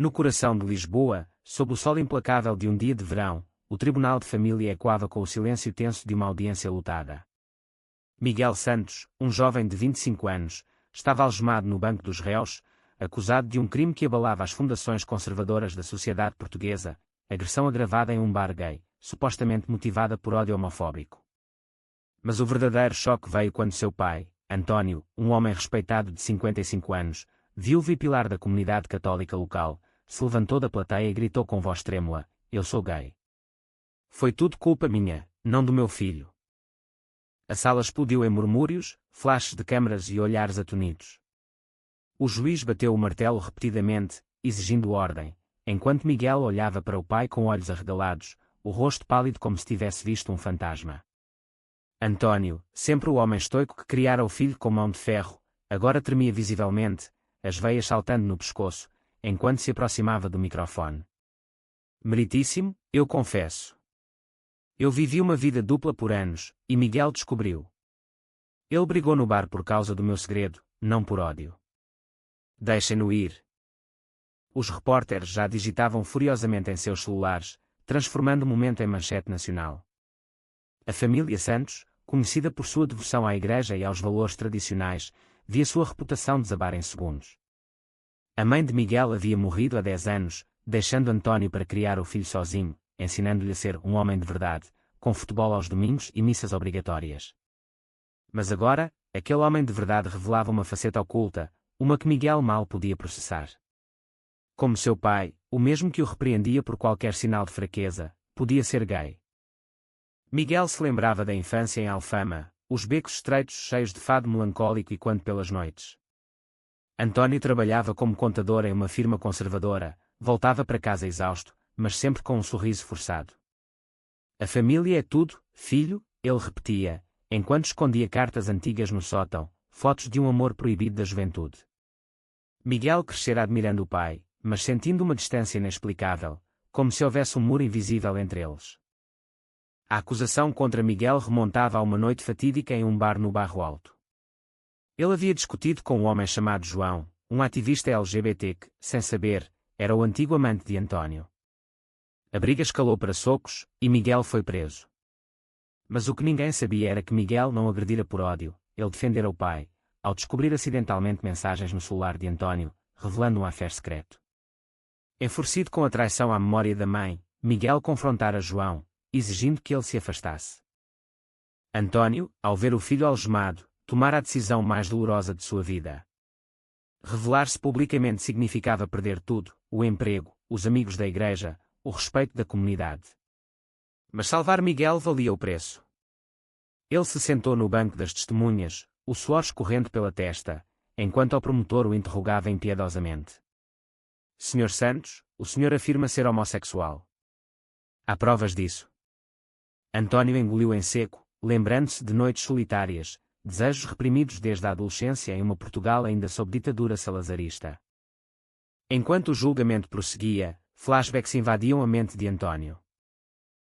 No coração de Lisboa, sob o sol implacável de um dia de verão, o Tribunal de Família ecoava com o silêncio tenso de uma audiência lutada. Miguel Santos, um jovem de 25 anos, estava algemado no banco dos réus, acusado de um crime que abalava as fundações conservadoras da sociedade portuguesa, agressão agravada em um bar gay, supostamente motivada por ódio homofóbico. Mas o verdadeiro choque veio quando seu pai, António, um homem respeitado de 55 anos, viúvo e pilar da comunidade católica local, se levantou da plateia e gritou com voz trêmula: "Eu sou gay. Foi tudo culpa minha, não do meu filho." A sala explodiu em murmúrios, flashes de câmaras e olhares atonidos. O juiz bateu o martelo repetidamente, exigindo ordem, enquanto Miguel olhava para o pai com olhos arregalados, o rosto pálido como se tivesse visto um fantasma. António, sempre o homem estoico que criara o filho com mão de ferro, agora tremia visivelmente, as veias saltando no pescoço, enquanto se aproximava do microfone. "Meritíssimo, eu confesso. Eu vivi uma vida dupla por anos, e Miguel descobriu. Ele brigou no bar por causa do meu segredo, não por ódio. Deixem-no ir." Os repórteres já digitavam furiosamente em seus celulares, transformando o momento em manchete nacional. A família Santos, conhecida por sua devoção à igreja e aos valores tradicionais, via sua reputação desabar em segundos. A mãe de Miguel havia morrido há 10 anos, deixando António para criar o filho sozinho, ensinando-lhe a ser um homem de verdade, com futebol aos domingos e missas obrigatórias. Mas agora, aquele homem de verdade revelava uma faceta oculta, uma que Miguel mal podia processar. Como seu pai, o mesmo que o repreendia por qualquer sinal de fraqueza, podia ser gay. Miguel se lembrava da infância em Alfama, os becos estreitos cheios de fado melancólico e quando pelas noites. António trabalhava como contador em uma firma conservadora, voltava para casa exausto, mas sempre com um sorriso forçado. "A família é tudo, filho", ele repetia, enquanto escondia cartas antigas no sótão, fotos de um amor proibido da juventude. Miguel crescera admirando o pai, mas sentindo uma distância inexplicável, como se houvesse um muro invisível entre eles. A acusação contra Miguel remontava a uma noite fatídica em um bar no Barro Alto. Ele havia discutido com um homem chamado João, um ativista LGBT que, sem saber, era o antigo amante de António. A briga escalou para socos, e Miguel foi preso. Mas o que ninguém sabia era que Miguel não agredira por ódio, ele defendera o pai, ao descobrir acidentalmente mensagens no celular de António, revelando um affaire secreto. Enfurecido com a traição à memória da mãe, Miguel confrontara João, exigindo que ele se afastasse. António, ao ver o filho algemado, tomara a decisão mais dolorosa de sua vida. Revelar-se publicamente significava perder tudo: o emprego, os amigos da igreja, o respeito da comunidade. Mas salvar Miguel valia o preço. Ele se sentou no banco das testemunhas, o suor escorrendo pela testa, enquanto o promotor o interrogava impiedosamente. "Senhor Santos, o senhor afirma ser homossexual. Há provas disso?" António engoliu em seco, lembrando-se de noites solitárias, desejos reprimidos desde a adolescência em uma Portugal ainda sob ditadura salazarista. Enquanto o julgamento prosseguia, flashbacks invadiam a mente de António.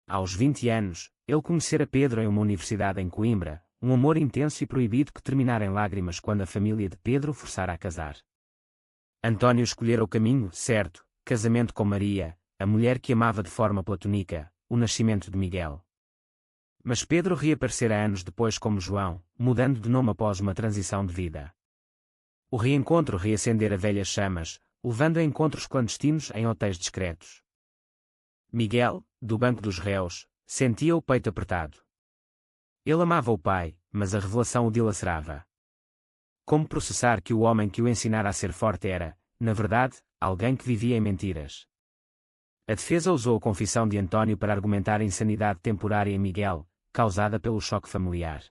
Aos 20 anos, ele conhecera Pedro em uma universidade em Coimbra, um amor intenso e proibido que terminara em lágrimas quando a família de Pedro o forçara a casar. António escolhera o caminho certo: casamento com Maria, a mulher que amava de forma platônica, o nascimento de Miguel. Mas Pedro reaparecera anos depois como João, mudando de nome após uma transição de vida. O reencontro reacendera velhas chamas, levando a encontros clandestinos em hotéis discretos. Miguel, do banco dos réus, sentia o peito apertado. Ele amava o pai, mas a revelação o dilacerava. Como processar que o homem que o ensinara a ser forte era, na verdade, alguém que vivia em mentiras? A defesa usou a confissão de António para argumentar a insanidade temporária em Miguel, causada pelo choque familiar.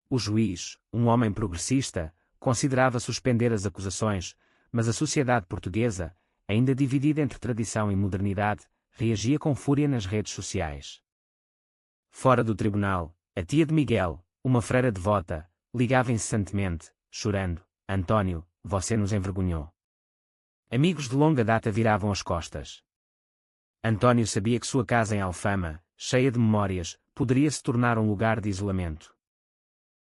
O juiz, um homem progressista, considerava suspender as acusações, mas a sociedade portuguesa, ainda dividida entre tradição e modernidade, reagia com fúria nas redes sociais. Fora do tribunal, a tia de Miguel, uma freira devota, ligava incessantemente, chorando: "António, você nos envergonhou." Amigos de longa data viravam as costas. António sabia que sua casa em Alfama, cheia de memórias, poderia se tornar um lugar de isolamento.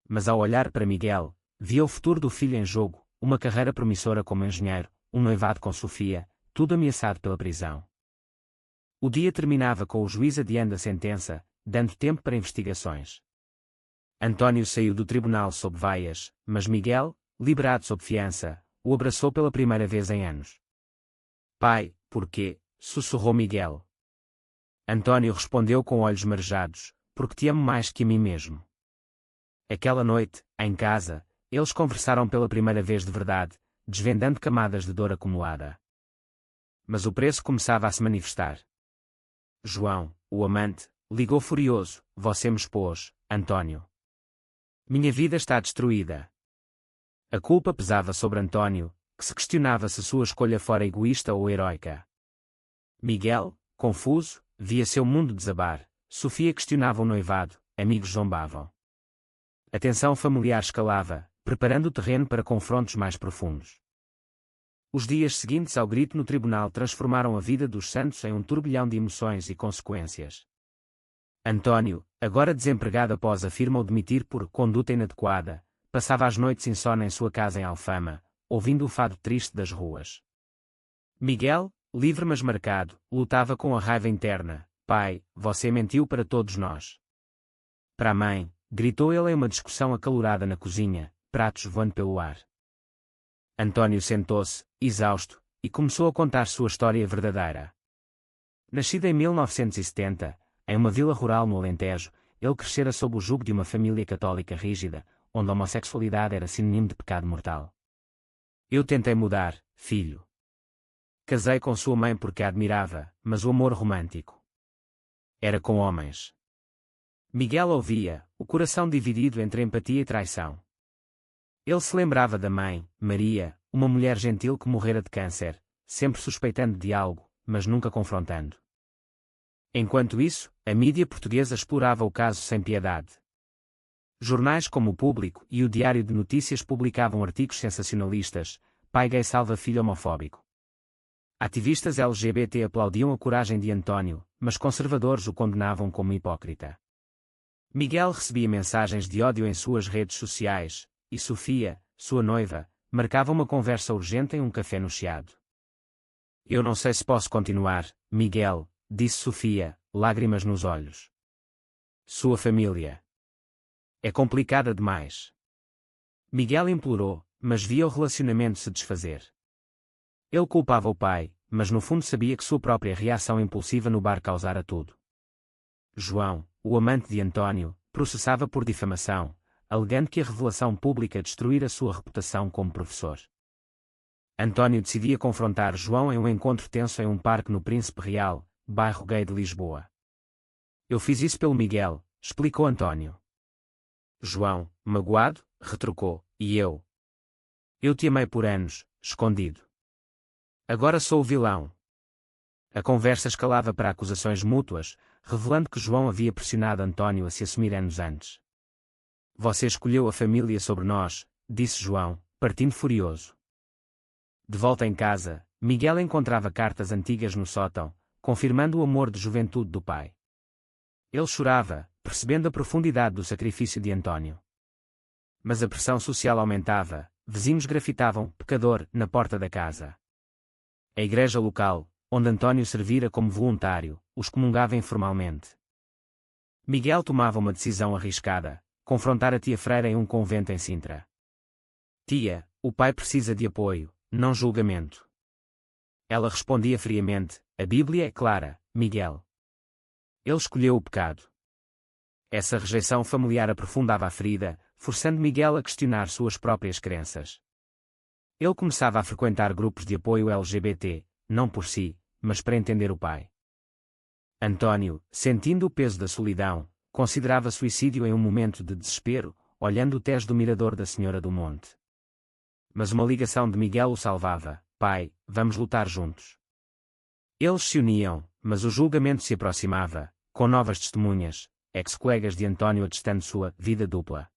Mas ao olhar para Miguel, via o futuro do filho em jogo, uma carreira promissora como engenheiro, um noivado com Sofia, tudo ameaçado pela prisão. O dia terminava com o juiz adiando a sentença, dando tempo para investigações. Antônio saiu do tribunal sob vaias, mas Miguel, liberado sob fiança, o abraçou pela primeira vez em anos. Pai, por quê? Sussurrou Miguel. Antônio respondeu com olhos marejados, porque te amo mais que a mim mesmo. Aquela noite, em casa, eles conversaram pela primeira vez de verdade, desvendando camadas de dor acumulada. Mas o preço começava a se manifestar. João, o amante, ligou furioso: você me expôs, Antônio. Minha vida está destruída. A culpa pesava sobre Antônio, que se questionava se sua escolha fora egoísta ou heroica. Miguel, confuso, via seu mundo desabar. Sofia questionava o noivado, amigos zombavam. A tensão familiar escalava, preparando o terreno para confrontos mais profundos. Os dias seguintes ao grito no tribunal transformaram a vida dos Santos em um turbilhão de emoções e consequências. Antônio, agora desempregado após a firma o demitir por conduta inadequada, passava as noites insone em sua casa em Alfama, ouvindo o fado triste das ruas. Miguel, livre mas marcado, lutava com a raiva interna: pai, você mentiu para todos nós. Para a mãe, gritou ele em uma discussão acalorada na cozinha, pratos voando pelo ar. Antônio sentou-se, exausto, e começou a contar sua história verdadeira. Nascido em 1970, em uma vila rural no Alentejo, ele crescera sob o jugo de uma família católica rígida, onde a homossexualidade era sinônimo de pecado mortal. Eu tentei mudar, filho. Casei com sua mãe porque a admirava, mas o amor romântico era com homens. Miguel ouvia, o coração dividido entre empatia e traição. Ele se lembrava da mãe, Maria, uma mulher gentil que morrera de câncer, sempre suspeitando de algo, mas nunca confrontando. Enquanto isso, a mídia portuguesa explorava o caso sem piedade. Jornais como o Público e o Diário de Notícias publicavam artigos sensacionalistas: pai gay salva filho homofóbico. Ativistas LGBT aplaudiam a coragem de Antônio, mas conservadores o condenavam como hipócrita. Miguel recebia mensagens de ódio em suas redes sociais, e Sofia, sua noiva, marcava uma conversa urgente em um café no Chiado. Eu não sei se posso continuar, Miguel, disse Sofia, lágrimas nos olhos. Sua família é complicada demais. Miguel implorou, mas via o relacionamento se desfazer. Ele culpava o pai, mas no fundo sabia que sua própria reação impulsiva no bar causara tudo. João, o amante de Antônio, processava por difamação, alegando que a revelação pública destruíra sua reputação como professor. Antônio decidia confrontar João em um encontro tenso em um parque no Príncipe Real, bairro gay de Lisboa. Eu fiz isso pelo Miguel, explicou Antônio. João, magoado, retrucou: e eu? Eu te amei por anos, escondido. Agora sou o vilão. A conversa escalava para acusações mútuas, revelando que João havia pressionado Antônio a se assumir anos antes. Você escolheu a família sobre nós, disse João, partindo furioso. De volta em casa, Miguel encontrava cartas antigas no sótão, confirmando o amor de juventude do pai. Ele chorava, percebendo a profundidade do sacrifício de Antônio. Mas a pressão social aumentava, vizinhos grafitavam "pecador" na porta da casa. A igreja local, onde Antônio servira como voluntário, os comungava informalmente. Miguel tomava uma decisão arriscada: confrontar a tia freira em um convento em Sintra. Tia, o pai precisa de apoio, não julgamento. Ela respondia friamente: a Bíblia é clara, Miguel. Ele escolheu o pecado. Essa rejeição familiar aprofundava a ferida, forçando Miguel a questionar suas próprias crenças. Ele começava a frequentar grupos de apoio LGBT, não por si, mas para entender o pai. Antônio, sentindo o peso da solidão, considerava suicídio em um momento de desespero, olhando o Tejo do Mirador da Senhora do Monte. Mas uma ligação de Miguel o salvava: pai, vamos lutar juntos. Eles se uniam, mas o julgamento se aproximava, com novas testemunhas, ex-colegas de Antônio atestando sua vida dupla.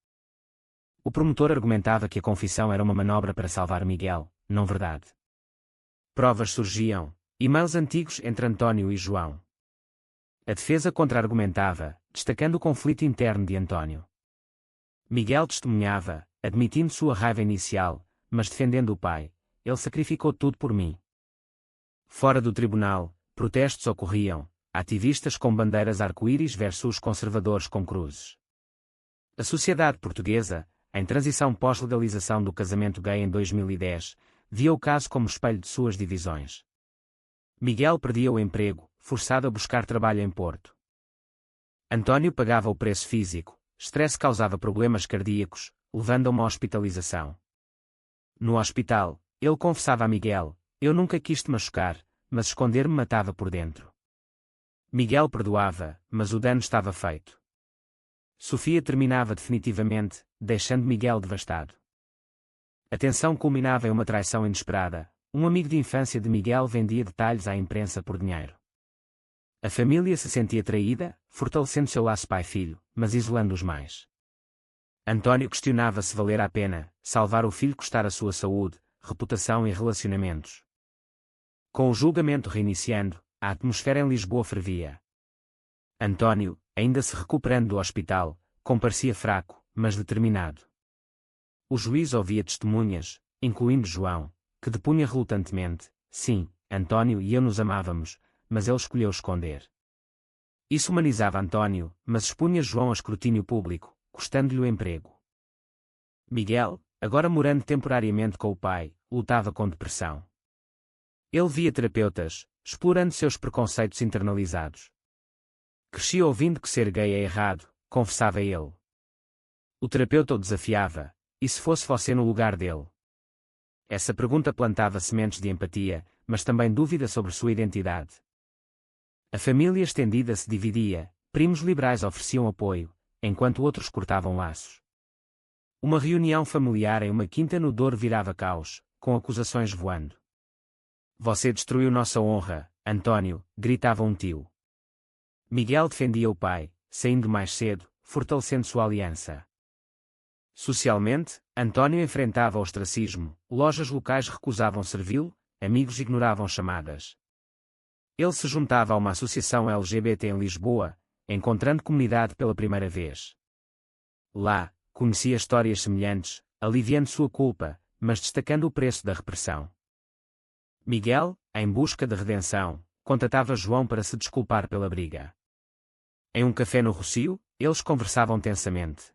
O promotor argumentava que a confissão era uma manobra para salvar Miguel, não verdade. Provas surgiam, e-mails antigos entre Antônio e João. A defesa contra-argumentava, destacando o conflito interno de Antônio. Miguel testemunhava, admitindo sua raiva inicial, mas defendendo o pai: ele sacrificou tudo por mim. Fora do tribunal, protestos ocorriam, ativistas com bandeiras arco-íris versus conservadores com cruzes. A sociedade portuguesa, em transição pós-legalização do casamento gay em 2010, via o caso como espelho de suas divisões. Miguel perdia o emprego, forçado a buscar trabalho em Porto. António pagava o preço físico, estresse causava problemas cardíacos, levando a uma hospitalização. No hospital, ele confessava a Miguel: "Eu nunca quis te machucar, mas esconder-me matava por dentro." Miguel perdoava, mas o dano estava feito. Sofia terminava definitivamente, deixando Miguel devastado. A tensão culminava em uma traição inesperada. Um amigo de infância de Miguel vendia detalhes à imprensa por dinheiro. A família se sentia traída, fortalecendo seu laço pai-filho, mas isolando-os mais. António questionava se valer a pena salvar o filho custar a sua saúde, reputação e relacionamentos. Com o julgamento reiniciando, a atmosfera em Lisboa fervia. António, ainda se recuperando do hospital, comparecia fraco, mas determinado. O juiz ouvia testemunhas, incluindo João, que depunha relutantemente: "Sim, António e eu nos amávamos, mas ele escolheu esconder." Isso humanizava António, mas expunha João a escrutínio público, custando-lhe o emprego. Miguel, agora morando temporariamente com o pai, lutava com depressão. Ele via terapeutas, explorando seus preconceitos internalizados. "Cresci ouvindo que ser gay é errado", confessava ele. O terapeuta o desafiava: "E se fosse você no lugar dele?" Essa pergunta plantava sementes de empatia, mas também dúvida sobre sua identidade. A família estendida se dividia, primos liberais ofereciam apoio, enquanto outros cortavam laços. Uma reunião familiar em uma quinta no Douro virava caos, com acusações voando. "Você destruiu nossa honra, António", gritava um tio. Miguel defendia o pai, saindo mais cedo, fortalecendo sua aliança. Socialmente, António enfrentava o ostracismo, lojas locais recusavam servi-lo, amigos ignoravam chamadas. Ele se juntava a uma associação LGBT em Lisboa, encontrando comunidade pela primeira vez. Lá, conhecia histórias semelhantes, aliviando sua culpa, mas destacando o preço da repressão. Miguel, em busca de redenção, contatava João para se desculpar pela briga. Em um café no Rossio, eles conversavam tensamente.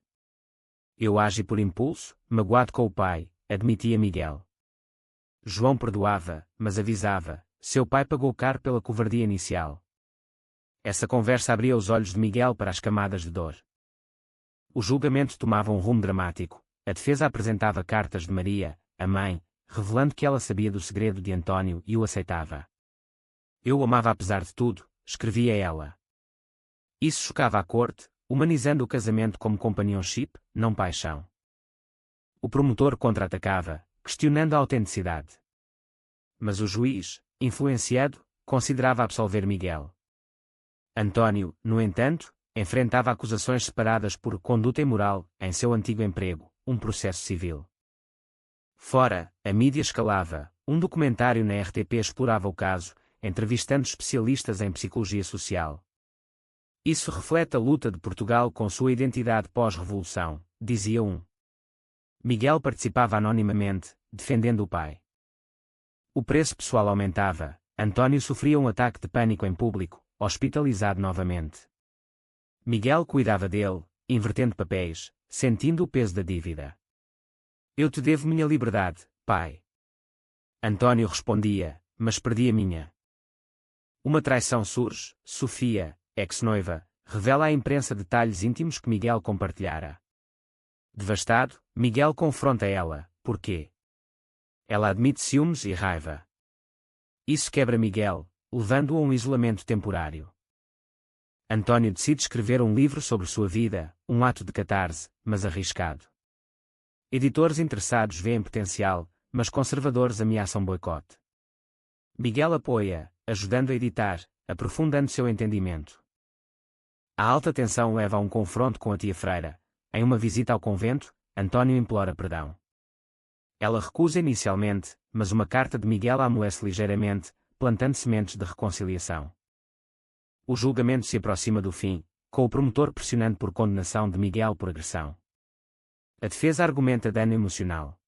"Eu agi por impulso, magoado com o pai", admitia Miguel. João perdoava, mas avisava: seu pai pagou caro pela covardia inicial. Essa conversa abria os olhos de Miguel para as camadas de dor. O julgamento tomava um rumo dramático. A defesa apresentava cartas de Maria, a mãe, revelando que ela sabia do segredo de António e o aceitava. "Eu o amava apesar de tudo", escrevia ela. Isso chocava a corte, humanizando o casamento como companionship, não paixão. O promotor contra-atacava, questionando a autenticidade. Mas o juiz, influenciado, considerava absolver Miguel. António, no entanto, enfrentava acusações separadas por conduta imoral em seu antigo emprego, um processo civil. Fora, a mídia escalava. Um documentário na RTP explorava o caso, entrevistando especialistas em psicologia social. "Isso reflete a luta de Portugal com sua identidade pós-revolução", dizia um. Miguel participava anonimamente, defendendo o pai. O preço pessoal aumentava. António sofria um ataque de pânico em público, hospitalizado novamente. Miguel cuidava dele, invertendo papéis, sentindo o peso da dívida. "Eu te devo minha liberdade, pai." António respondia: "Mas perdi a minha." Uma traição surge. Sofia, ex-noiva, revela à imprensa detalhes íntimos que Miguel compartilhara. Devastado, Miguel confronta ela: "Porquê?" Ela admite ciúmes e raiva. Isso quebra Miguel, levando-o a um isolamento temporário. António decide escrever um livro sobre sua vida, um ato de catarse, mas arriscado. Editores interessados veem potencial, mas conservadores ameaçam boicote. Miguel apoia, ajudando a editar, aprofundando seu entendimento. A alta tensão leva a um confronto com a tia Freira. Em uma visita ao convento, António implora perdão. Ela recusa inicialmente, mas uma carta de Miguel a amolece ligeiramente, plantando sementes de reconciliação. O julgamento se aproxima do fim, com o promotor pressionando por condenação de Miguel por agressão. A defesa argumenta dano emocional.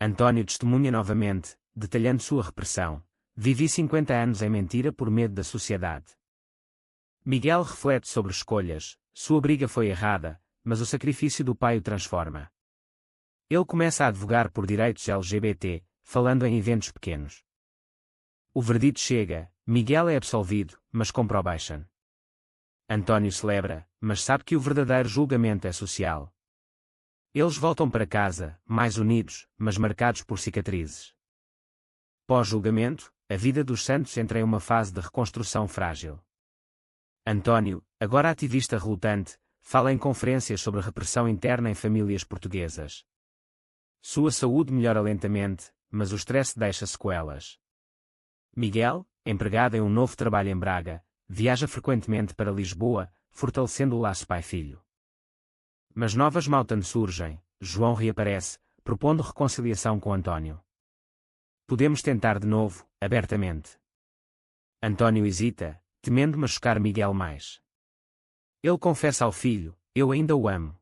António testemunha novamente, detalhando sua repressão, Vivi 50 anos em mentira por medo da sociedade. Miguel reflete sobre escolhas, sua briga foi errada, mas o sacrifício do pai o transforma. Ele começa a advogar por direitos LGBT, falando em eventos pequenos. O verdito chega, Miguel é absolvido, mas com probation. António celebra, mas sabe que o verdadeiro julgamento é social. Eles voltam para casa, mais unidos, mas marcados por cicatrizes. Pós-julgamento, a vida dos santos entra em uma fase de reconstrução frágil. António, agora ativista relutante, fala em conferências sobre repressão interna em famílias portuguesas. Sua saúde melhora lentamente, mas o stress deixa sequelas. Miguel, empregado em um novo trabalho em Braga, viaja frequentemente para Lisboa, fortalecendo o laço pai-filho. Mas novas Mountains surgem, João reaparece, propondo reconciliação com António. Podemos tentar de novo, abertamente. António hesita, temendo machucar Miguel mais. Ele confessa ao filho, eu ainda o amo.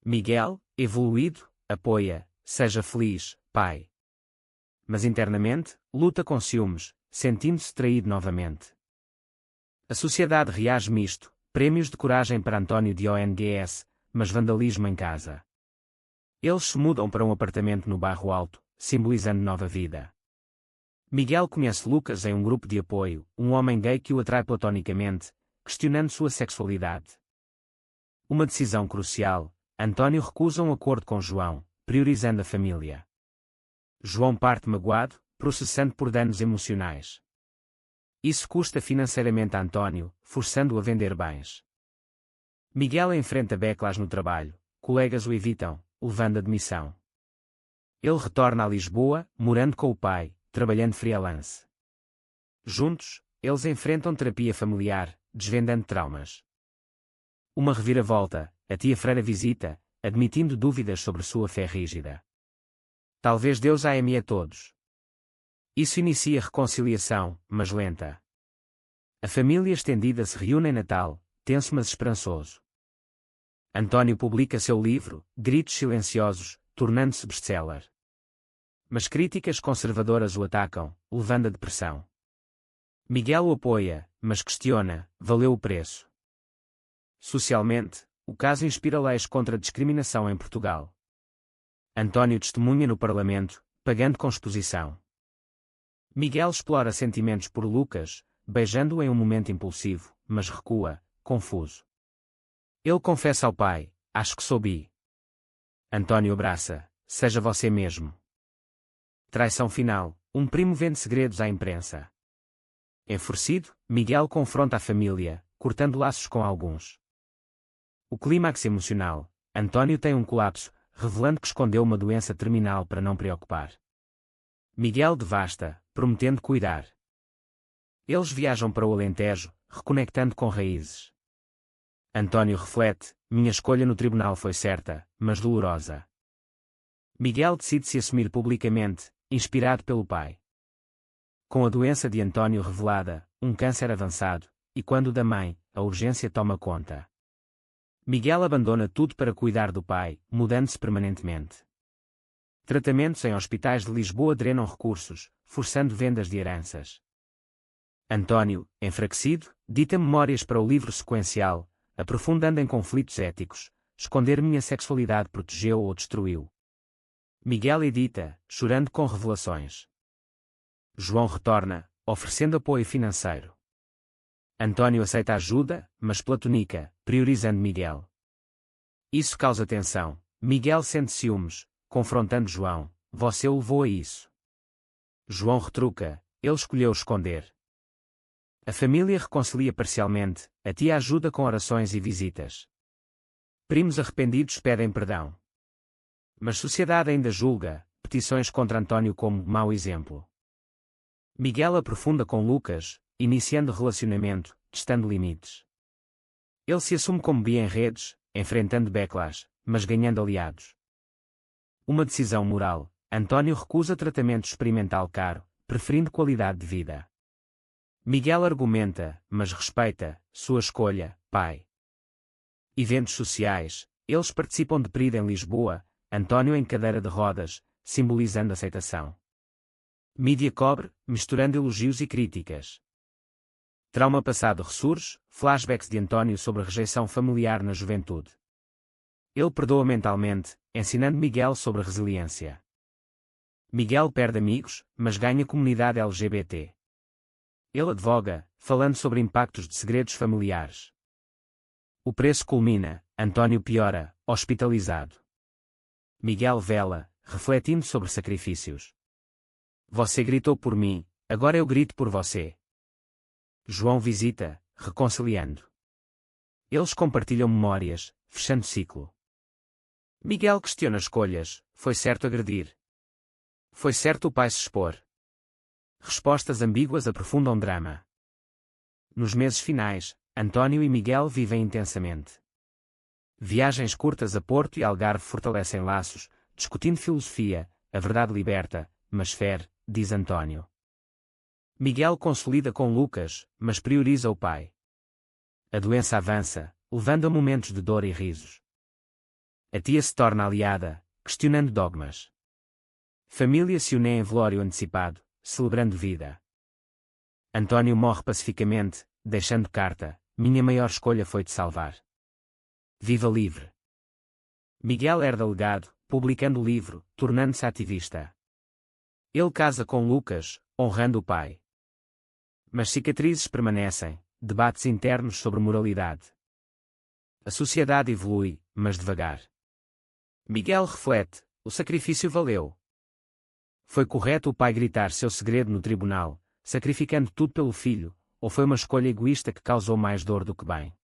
Miguel, evoluído, apoia, seja feliz, pai. Mas internamente, luta com ciúmes, sentindo-se traído novamente. A sociedade reage misto, prémios de coragem para António de ONGS, mas vandalismo em casa. Eles se mudam para um apartamento no bairro Alto, simbolizando nova vida. Miguel conhece Lucas em um grupo de apoio, um homem gay que o atrai platonicamente, questionando sua sexualidade. Uma decisão crucial, António recusa um acordo com João, priorizando a família. João parte magoado, processando por danos emocionais. Isso custa financeiramente a António, forçando-o a vender bens. Miguel enfrenta backlash no trabalho, colegas o evitam, levando a demissão. Ele retorna a Lisboa, morando com o pai, trabalhando freelance. Juntos, eles enfrentam terapia familiar, desvendando traumas. Uma reviravolta, a tia Freira visita, admitindo dúvidas sobre sua fé rígida. Talvez Deus a ame a todos. Isso inicia reconciliação, mas lenta. A família estendida se reúne em Natal, tenso mas esperançoso. António publica seu livro, Gritos Silenciosos, tornando-se best-seller. Mas críticas conservadoras o atacam, levando à depressão. Miguel o apoia, mas questiona, valeu o preço. Socialmente, o caso inspira leis contra a discriminação em Portugal. António testemunha no Parlamento, pagando com exposição. Miguel explora sentimentos por Lucas, beijando-o em um momento impulsivo, mas recua, confuso. Ele confessa ao pai, acho que sou bi. António abraça, seja você mesmo. Traição final, um primo vende segredos à imprensa. Enfurecido, Miguel confronta a família, cortando laços com alguns. O clímax emocional, António tem um colapso, revelando que escondeu uma doença terminal para não preocupar. Miguel devasta, prometendo cuidar. Eles viajam para o Alentejo, reconectando com raízes. António reflete, minha escolha no tribunal foi certa, mas dolorosa. Miguel decide se assumir publicamente, inspirado pelo pai. Com a doença de António revelada, um câncer avançado, e quando da mãe, a urgência toma conta. Miguel abandona tudo para cuidar do pai, mudando-se permanentemente. Tratamentos em hospitais de Lisboa drenam recursos, forçando vendas de heranças. António, enfraquecido, dita memórias para o livro sequencial, aprofundando em conflitos éticos, esconder minha sexualidade protegeu ou destruiu. Miguel edita, chorando com revelações. João retorna, oferecendo apoio financeiro. António aceita ajuda, mas platonica, priorizando Miguel. Isso causa tensão. Miguel sente ciúmes, confrontando João, você o levou a isso. João retruca, ele escolheu esconder. A família reconcilia parcialmente, a tia ajuda com orações e visitas. Primos arrependidos pedem perdão. Mas sociedade ainda julga, petições contra António como mau exemplo. Miguel aprofunda com Lucas, iniciando relacionamento, testando limites. Ele se assume como bi em redes, enfrentando backlash, mas ganhando aliados. Uma decisão moral, António recusa tratamento experimental caro, preferindo qualidade de vida. Miguel argumenta, mas respeita, sua escolha, pai. Eventos sociais, eles participam de PRID em Lisboa, António em cadeira de rodas, simbolizando aceitação. Mídia cobre, misturando elogios e críticas. Trauma passado ressurge, flashbacks de António sobre a rejeição familiar na juventude. Ele perdoa mentalmente, ensinando Miguel sobre a resiliência. Miguel perde amigos, mas ganha comunidade LGBT. Ele advoga, falando sobre impactos de segredos familiares. O preço culmina, António piora, hospitalizado. Miguel vela, refletindo sobre sacrifícios. Você gritou por mim, agora eu grito por você. João visita, reconciliando. Eles compartilham memórias, fechando ciclo. Miguel questiona escolhas, foi certo agredir? Foi certo o pai se expor? Respostas ambíguas aprofundam drama. Nos meses finais, António e Miguel vivem intensamente. Viagens curtas a Porto e Algarve fortalecem laços, discutindo filosofia, a verdade liberta, mas fere, diz António. Miguel consolida com Lucas, mas prioriza o pai. A doença avança, levando a momentos de dor e risos. A tia se torna aliada, questionando dogmas. Família se une em velório antecipado, celebrando vida. António morre pacificamente, deixando carta: minha maior escolha foi te salvar. Viva livre. Miguel herda legado, publicando o livro, tornando-se ativista. Ele casa com Lucas, honrando o pai. Mas cicatrizes permanecem, debates internos sobre moralidade. A sociedade evolui, mas devagar. Miguel reflete: o sacrifício valeu. Foi correto o pai gritar seu segredo no tribunal, sacrificando tudo pelo filho, ou foi uma escolha egoísta que causou mais dor do que bem?